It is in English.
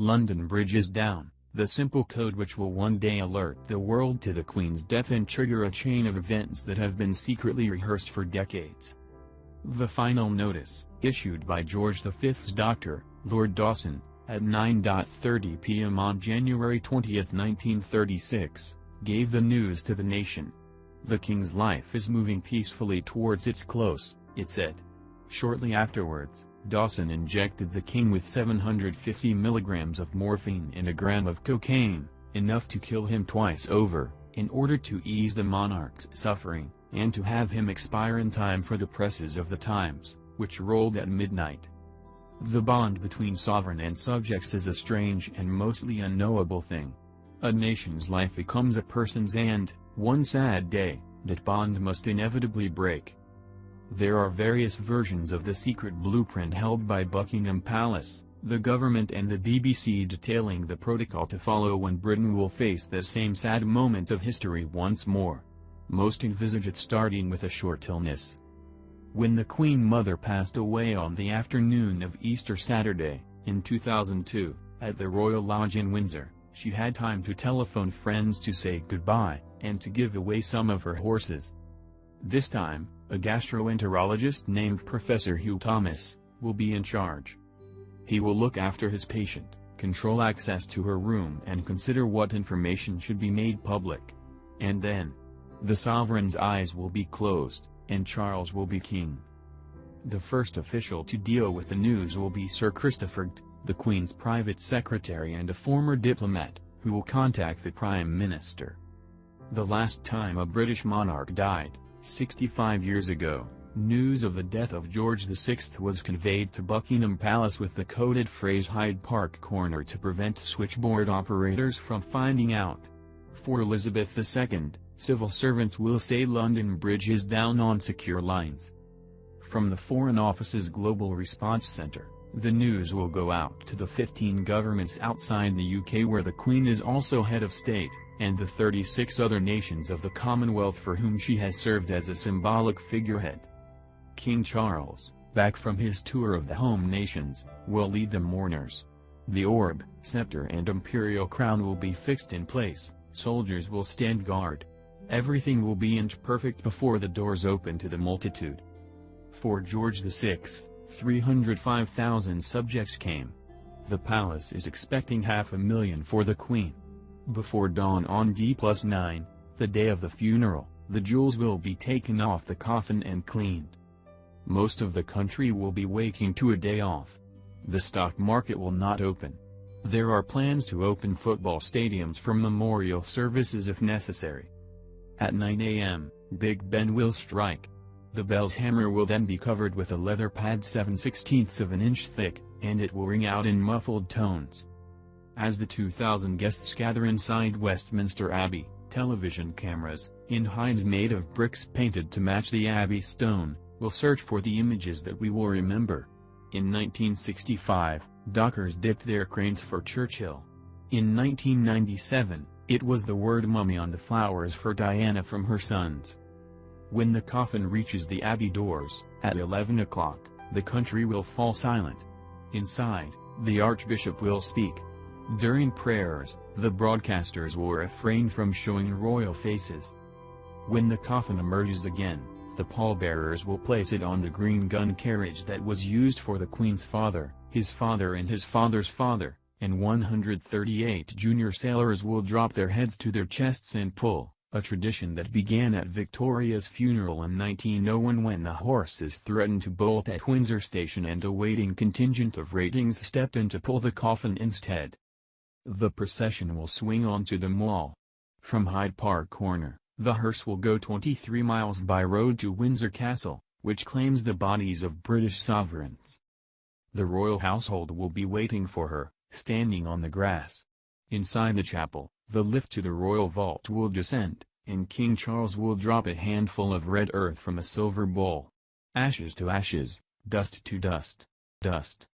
London Bridge is down, the simple code which will one day alert the world to the Queen's death and trigger a chain of events that have been secretly rehearsed for decades. The final notice, issued by George V's doctor, Lord Dawson, at 9:30 p.m. on January 20, 1936, gave the news to the nation. "The King's life is moving peacefully towards its close," it said. Shortly afterwards, Dawson injected the King with 750 milligrams of morphine and a gram of cocaine, enough to kill him twice over, in order to ease the monarch's suffering, and to have him expire in time for the presses of the Times, which rolled at midnight. The bond between sovereign and subjects is a strange and mostly unknowable thing. A nation's life becomes a person's and, one sad day, that bond must inevitably break. There are various versions of the secret blueprint held by Buckingham Palace, the government and the BBC detailing the protocol to follow when Britain will face the same sad moment of history once more. Most envisage it starting with a short illness. When the Queen Mother passed away on the afternoon of Easter Saturday, in 2002, at the Royal Lodge in Windsor, she had time to telephone friends to say goodbye, and to give away some of her horses. This time, a gastroenterologist named Professor Hugh Thomas will be in charge. He will look after his patient, control access to her room and consider what information should be made public. And then, the sovereign's eyes will be closed, and Charles will be king. The first official to deal with the news will be Sir Christopher, the Queen's private secretary and a former diplomat, who will contact the Prime Minister. The last time a British monarch died, 65 years ago, news of the death of George VI was conveyed to Buckingham Palace with the coded phrase Hyde Park Corner to prevent switchboard operators from finding out. For Elizabeth II, civil servants will say London Bridge is down on secure lines. From the Foreign Office's Global Response Centre, the news will go out to the 15 governments outside the UK where the Queen is also head of state, and the 36 other nations of the Commonwealth for whom she has served as a symbolic figurehead. King Charles, back from his tour of the home nations, will lead the mourners. The orb, scepter and imperial crown will be fixed in place, soldiers will stand guard. Everything will be inch perfect before the doors open to the multitude. For George VI, 305,000 subjects came. The palace is expecting 500,000 for the Queen. Before dawn on D+9, the day of the funeral, the jewels will be taken off the coffin and cleaned. Most of the country will be waking to a day off. The stock market will not open. There are plans to open football stadiums for memorial services if necessary. At 9 a.m., Big Ben will strike. The bell's hammer will then be covered with a leather pad 7/16 of an inch thick, and it will ring out in muffled tones. As the 2,000 guests gather inside Westminster Abbey, television cameras, in hinds made of bricks painted to match the Abbey stone, will search for the images that we will remember. In 1965, dockers dipped their cranes for Churchill. In 1997, it was the word mummy on the flowers for Diana from her sons. When the coffin reaches the Abbey doors, at 11 o'clock, the country will fall silent. Inside, the Archbishop will speak. During prayers, the broadcasters will refrain from showing royal faces. When the coffin emerges again, the pallbearers will place it on the green gun carriage that was used for the Queen's father, his father and his father's father, and 138 junior sailors will drop their heads to their chests and pull, a tradition that began at Victoria's funeral in 1901 when the horses threatened to bolt at Windsor Station and a waiting contingent of ratings stepped in to pull the coffin instead. The procession will swing onto the Mall. From Hyde Park Corner, the hearse will go 23 miles by road to Windsor Castle, which claims the bodies of British sovereigns. The royal household will be waiting for her, standing on the grass. Inside the chapel, the lift to the royal vault will descend, and King Charles will drop a handful of red earth from a silver bowl. Ashes to ashes, dust to dust, dust.